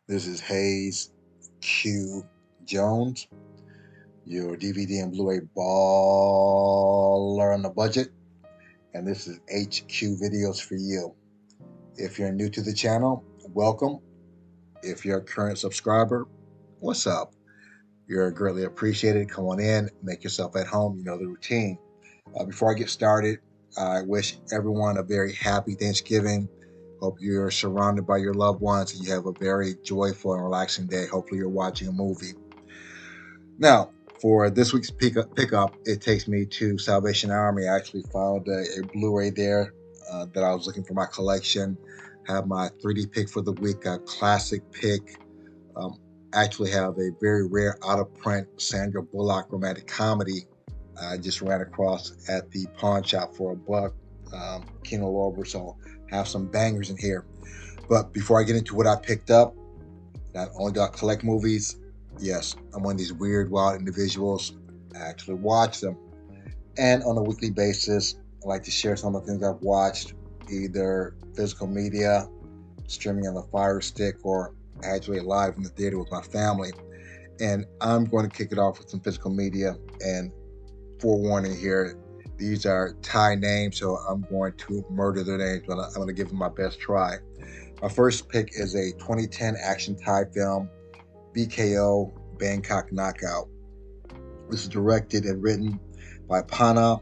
This is Hayes Q Jones, your DVD and Blu-ray baller on the budget, and this is HQ Videos for you. If you're new to the channel, welcome. If you're a current subscriber, what's up? You're greatly appreciated. Come on in, make yourself at home. You know the routine. Before I get started, I wish everyone a very happy Thanksgiving. Hope you're surrounded by your loved ones and you have a very joyful and relaxing day. Hopefully, you're watching a movie. Now, for this week's pickup, it takes me to Salvation Army. I actually found a Blu-ray there that I was looking for my collection. Have my 3D pick for the week, a classic pick. Um, actually have a very rare out-of-print Sandra Bullock romantic comedy I just ran across at the pawn shop for $1, Kino Lorber. So have some bangers in here. But before I get into what I picked up, not only do I collect movies, yes, I'm one of these weird, wild individuals. I actually watch them. And on a weekly basis, I like to share some of the things I've watched, either physical media, streaming on the Fire Stick, or actually live in the theater with my family. And I'm going to kick it off with some physical media. And forewarning here, these are Thai names, so I'm going to murder their names, but I'm going to give them my best try. My first pick is a 2010 action Thai film, BKO Bangkok Knockout. This is directed and written by Pana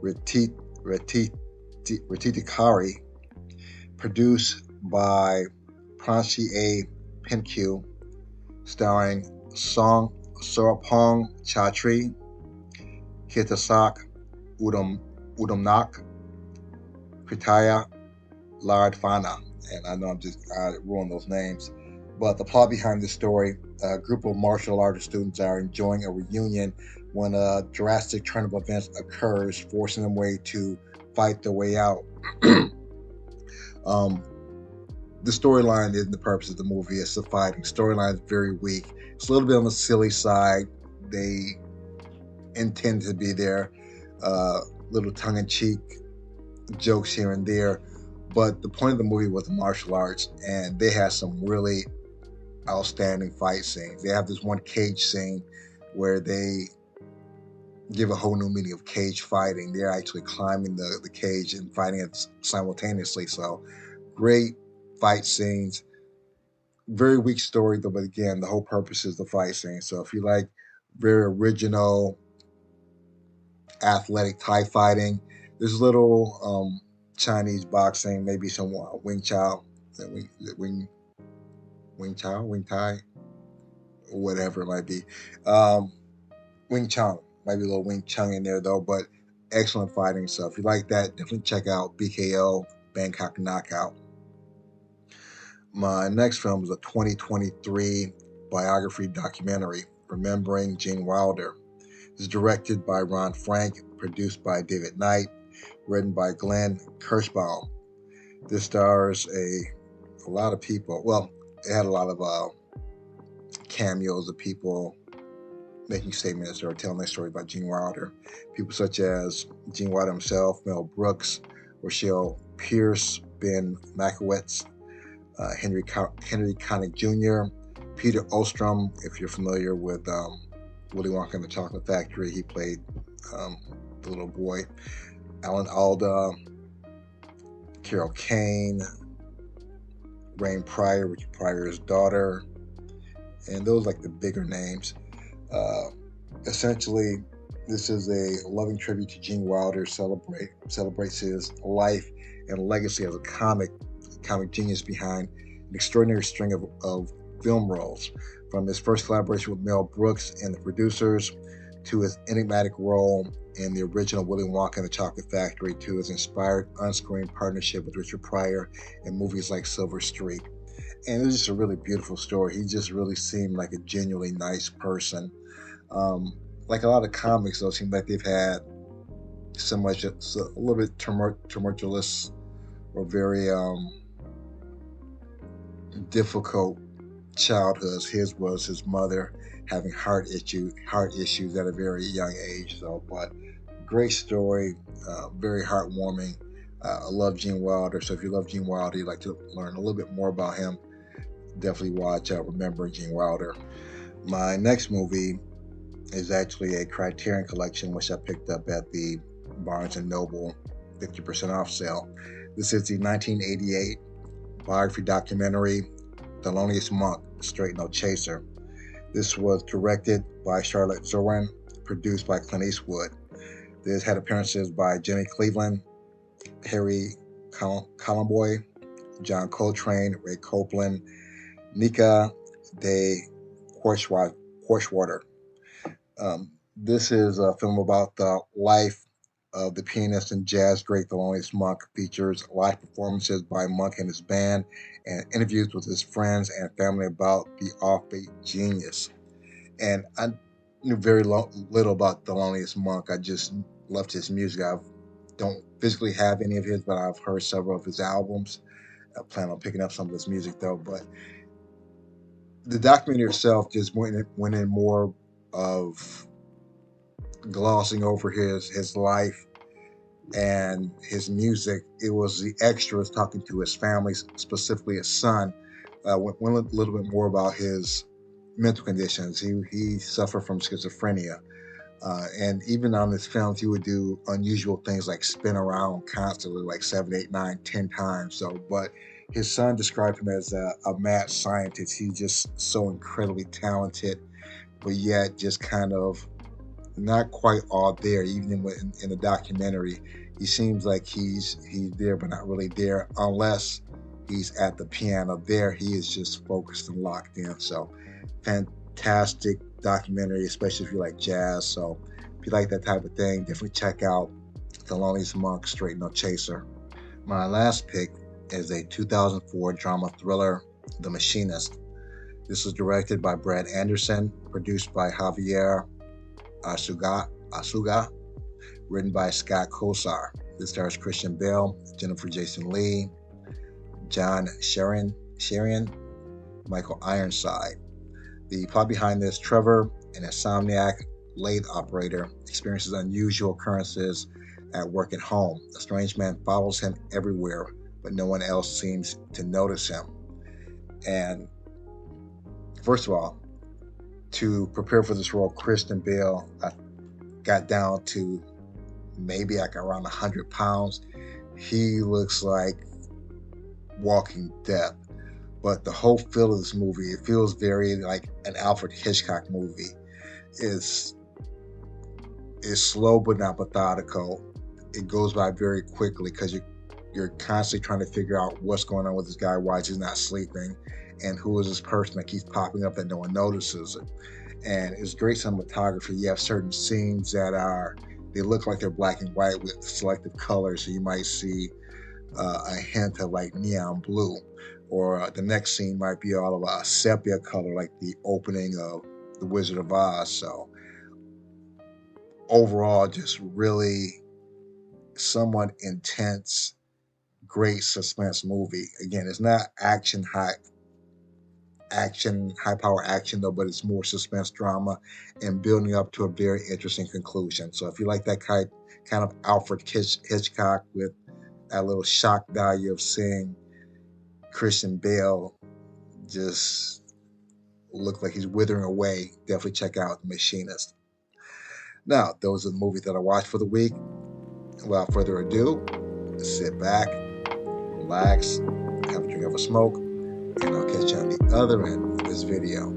Retitikari, produced by Pranshi A. Pinkyu, starring Song Surapong Chatri, Kitasak Udomnak, Pritaya Lardfana. And I know I ruined those names. But the plot behind the story, a group of martial arts students are enjoying a reunion when a drastic turn of events occurs, forcing them to fight their way out. um, the storyline isn't the purpose of the movie, it's the fighting. Storyline is very weak. It's a little bit on the silly side. They intend to be there, little tongue-in-cheek jokes here and there. But the point of the movie was the martial arts, and they had some really outstanding fight scenes. They have this one cage scene where they give a whole new meaning of cage fighting. They're actually climbing the cage and fighting it simultaneously. So great fight scenes. Very weak story though, but again, the whole purpose is the fight scene. So if you like very original athletic Thai fighting, there's little Chinese boxing, maybe some Wing Chao, Wing Wing Chao, Wing Thai, whatever it might be. Um, Wing Chun might be a little Wing Chun in there though, but excellent fighting. So if you like that, definitely check out BKO Bangkok Knockout. My next film is a 2023 biography documentary, Remembering Gene Wilder. It's directed by Ron Frank, produced by David Knight, written by Glenn Kirschbaum. This stars a lot of people. Well, it had a lot of cameos of people making statements or telling their story about Gene Wilder. People such as Gene Wilder himself, Mel Brooks, Rochelle Pierce, Ben Makowitz, Henry Connick Jr., Peter Ostrom. If you're familiar with Willy Wonka and the Chocolate Factory, he played the little boy. Alan Alda, Carol Kane, Rain Pryor, which Pryor's daughter, and those like the bigger names. Uh, Essentially, this is a loving tribute to Gene Wilder. Celebrates his life and legacy as a comic genius behind an extraordinary string of film roles, from his first collaboration with Mel Brooks and the producers, to his enigmatic role in the original Willy Wonka and the Chocolate Factory, to his inspired on-screen partnership with Richard Pryor in movies like Silver Streak. And it was just a really beautiful story. He just really seemed like a genuinely nice person. Um, like a lot of comics, though, it seems like they've had so a little bit tumultuous or very difficult childhoods. His was his mother having heart issues at a very young age. So, but great story, very heartwarming. I love Gene Wilder. So if you love Gene Wilder, you'd like to learn a little bit more about him, Definitely watch Remember Gene Wilder. My next movie is actually a Criterion collection, which I picked up at the Barnes and Noble 50% off sale. This is the 1988 biography documentary, The Loneliest Monk, Straight No Chaser. This was directed by Charlotte Zorn, produced by Clint Eastwood. This had appearances by Jimmy Cleveland, Harry Colomboy, John Coltrane, Ray Copeland, Nika de Horschwater. This is a film about the life of the pianist and jazz great Thelonious Monk. Features live performances by Monk and his band and interviews with his friends and family about the offbeat genius. And I knew very little about Thelonious Monk. I just loved his music. I don't physically have any of his, but I've heard several of his albums. I plan on picking up some of his music though. But the documentary itself just went in more of glossing over his life and his music. It was the extras talking to his family, specifically his son. Went a little bit more about his mental conditions. He suffered from schizophrenia. And even on his films, he would do unusual things like spin around constantly, like 7, 8, 9, 10 times. So, but his son described him as a mad scientist. He's just so incredibly talented, but yet just kind of not quite all there. Even in the documentary, he seems like he's there, but not really there, unless he's at the piano. There, he is just focused and locked in. So, fantastic documentary, especially if you like jazz. So, if you like that type of thing, definitely check out Thelonious Monk, Straight No Chaser. My last pick is a 2004 drama thriller, The Machinist. This was directed by Brad Anderson, produced by Javier Asuga, written by Scott Kosar. This stars Christian Bale, Jennifer Jason Leigh, John Sherian, Michael Ironside. The plot behind this: Trevor, an insomniac lathe operator, experiences unusual occurrences at work and home. A strange man follows him everywhere, but no one else seems to notice him. And first of all, to prepare for this role, Christian Bale, I got down to maybe like around 100 pounds. He looks like walking death. But the whole feel of this movie, it feels very like an Alfred Hitchcock movie. It's slow but not methodical. It goes by very quickly because you're constantly trying to figure out what's going on with this guy, why he's not sleeping, and who is this person that keeps popping up that no one notices. And it's great cinematography. You have certain scenes that they look like they're black and white with selective colors. So you might see a hint of like neon blue, or the next scene might be all of a sepia color, like the opening of The Wizard of Oz. So overall, just really somewhat intense, great suspense movie. Again, it's not high power action though, but it's more suspense drama and building up to a very interesting conclusion. So if you like that kind of Alfred Hitchcock with that little shock value of seeing Christian Bale just look like he's withering away, definitely check out The Machinist. Now, those are the movies that I watched for the week. Without further ado, sit back, relax, have a drink of a smoke, and I'll catch you on the other end of this video.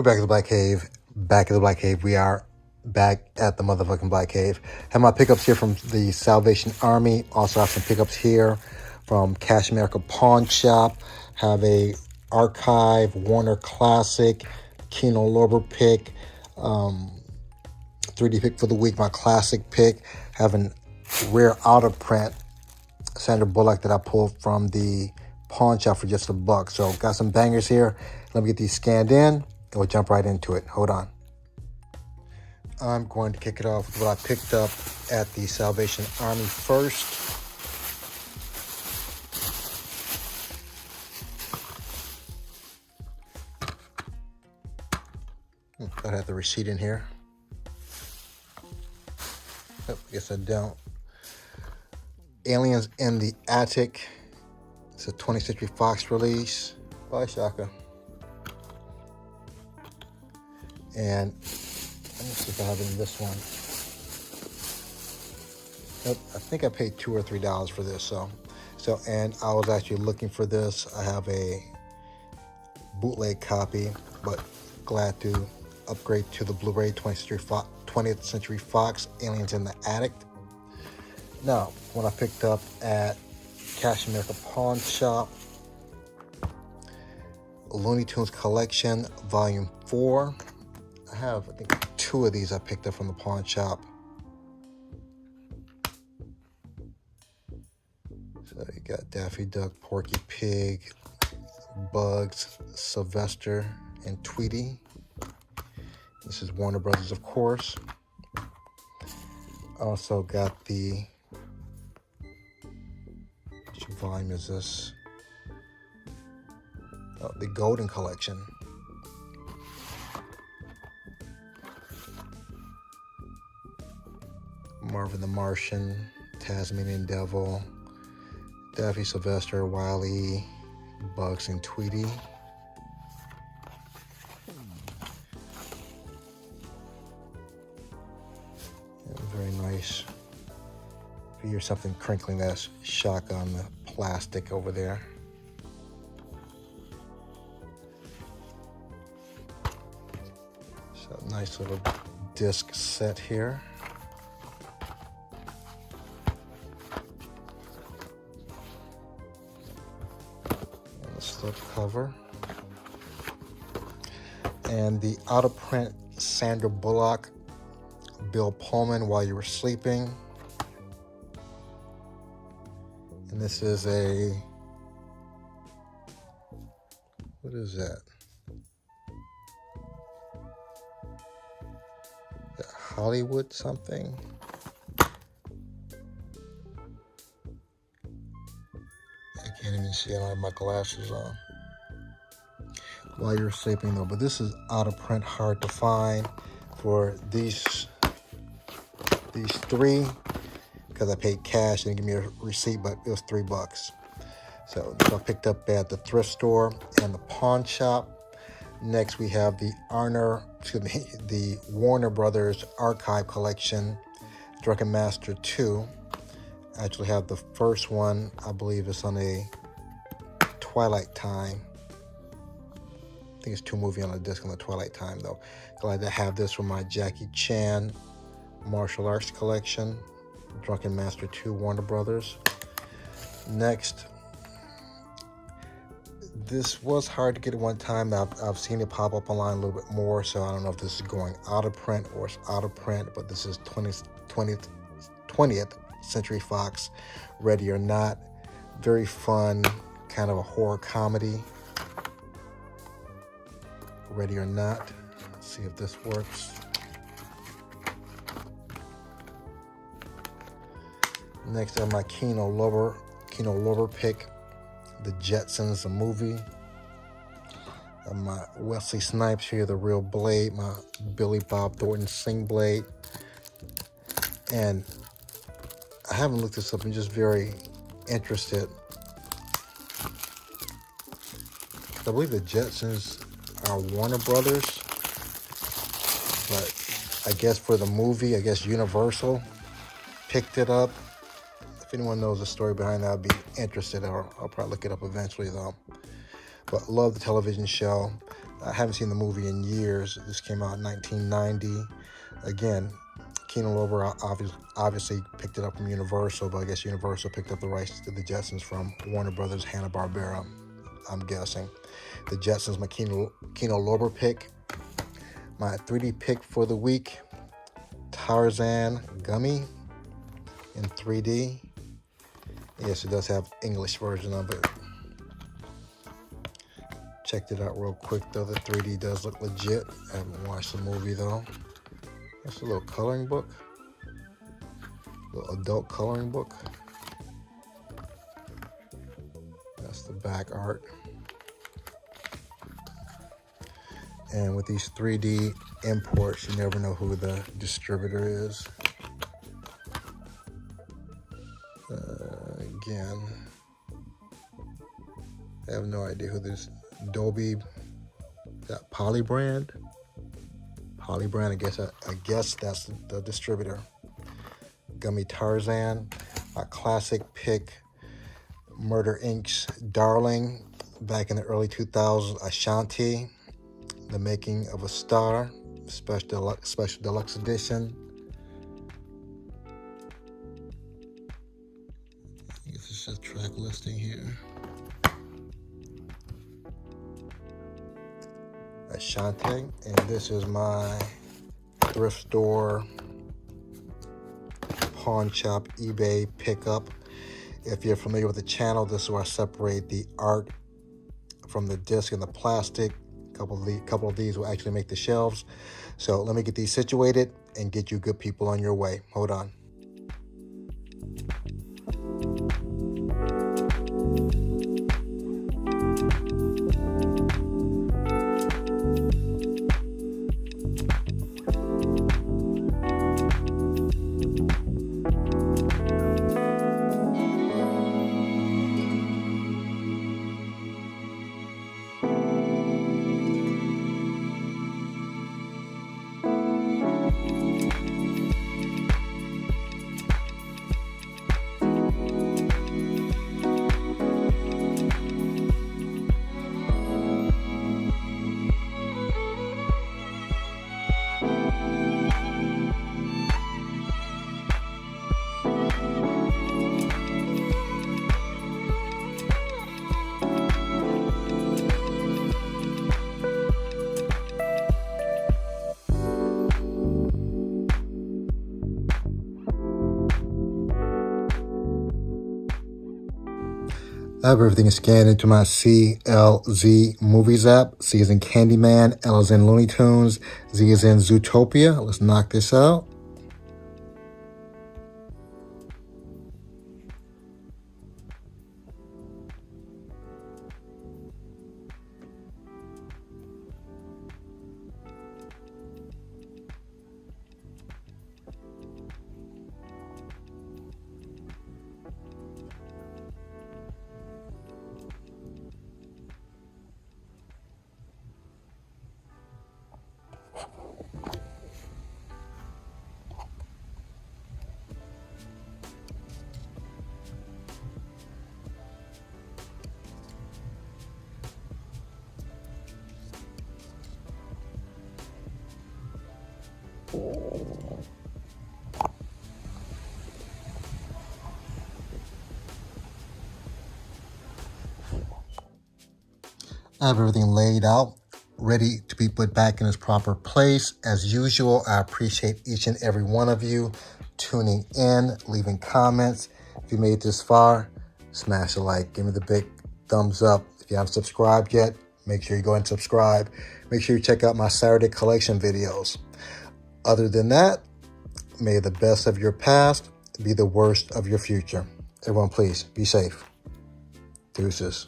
back at the Black Cave. Back at the Black Cave. We are back at the motherfucking Black Cave. Have my pickups here from the Salvation Army. Also have some pickups here from Cash America Pawnshop. Have a Archive, Warner Classic, Kino Lorber pick, 3D pick for the week, my classic pick. Have an rare out of print Sandra Bullock that I pulled from the pawn shop for just $1. So got some bangers here. Let me get these scanned in and we'll jump right into it. Hold on. I'm going to kick it off with what I picked up at the Salvation Army first. I have the receipt in here. Oh, I guess I don't. Aliens in the Attic. It's a 20th Century Fox release by Shaka. And let me see if I have it in this one. Nope, I think I paid $2 or $3 for this. And I was actually looking for this. I have a bootleg copy, but glad to upgrade to the Blu-ray 20th Century Fox Aliens in the Attic. Now, when I picked up at Cash America Pawn Shop, Looney Tunes Collection, Volume 4. I have, I think, 2 of these I picked up from the pawn shop. So you got Daffy Duck, Porky Pig, Bugs, Sylvester, and Tweety. This is Warner Brothers, of course. Also got the, which volume is this? Oh, the Golden Collection. Marvin the Martian, Tasmanian Devil, Daffy, Sylvester, Wile, Bugs, and Tweety. Very nice. If you hear something crinkling, that's shock on the plastic over there. So nice little disc set here. And the slip cover. And the out of print Sandra Bullock, Bill Pullman, While You Were Sleeping. And this is a, what is that? Hollywood something? I can't even see it. I don't have my glasses on. While You're Sleeping though, but this is out of print, hard to find for these 3, because I paid cash. They didn't give me a receipt, but it was $3. So I picked up at the thrift store and the pawn shop. Next we have the the Warner Brothers Archive Collection, Drunken Master 2. I actually have the first one. I believe it's on a Twilight Time. I think it's 2 movie on a disc on the Twilight Time though. Glad to have this for my Jackie Chan Martial Arts Collection, Drunken Master 2, Warner Brothers. Next, this was hard to get at one time. I've seen it pop up online a little bit more, so I don't know if this is going out of print or it's out of print, but this is 20th Century Fox, Ready or Not. Very fun, kind of a horror comedy. Ready or Not. Let's see if this works. Next, I have my Kino Lorber pick, The Jetsons, the movie. My Wesley Snipes here, The Real Blade, my Billy Bob Thornton Sing Blade. And I haven't looked this up, I'm just very interested. I believe the Jetsons are Warner Brothers, but I guess for the movie, I guess Universal picked it up. If anyone knows the story behind that, I'd be interested, or I'll probably look it up eventually though. But love the television show. I haven't seen the movie in years. This came out in 1990. Again, Kino Lorber obviously picked it up from Universal, but I guess Universal picked up the rights to the Jetsons from Warner Brothers Hanna-Barbera, I'm guessing. The Jetsons, my Kino Lorber pick. My 3D pick for the week, Tarzan Gummy in 3D. Yes, it does have English version of it. Checked it out real quick though. The 3D does look legit. I haven't watched the movie though. That's a little coloring book. A little adult coloring book. That's the back art. And with these 3D imports, you never know who the distributor is. Again, I have no idea who this Dolby, that Poly brand. I guess that's the distributor. Gummy Tarzan, a classic pick. Murder Inc.'s Darling, back in the early 2000s. Ashanti, The Making of a Star, special deluxe edition. This is just track listing here. Ashanti, and this is my thrift store, Pawnshop, eBay pickup. If you're familiar with the channel, this is where I separate the art from the disc and the plastic. A couple of these will actually make the shelves. So let me get these situated and get you good people on your way. Hold on. I have everything scanned into my CLZ Movies app. C is in Candyman, L is in Looney Tunes, Z is in Zootopia. Let's knock this out. I have everything laid out, ready to be put back in its proper place. As usual, I appreciate each and every one of you tuning in, leaving comments. If you made it this far, smash a like, give me the big thumbs up. If you haven't subscribed yet, make sure you go and subscribe. Make sure you check out my Saturday collection videos. Other than that, may the best of your past be the worst of your future. Everyone, please be safe. Deuces.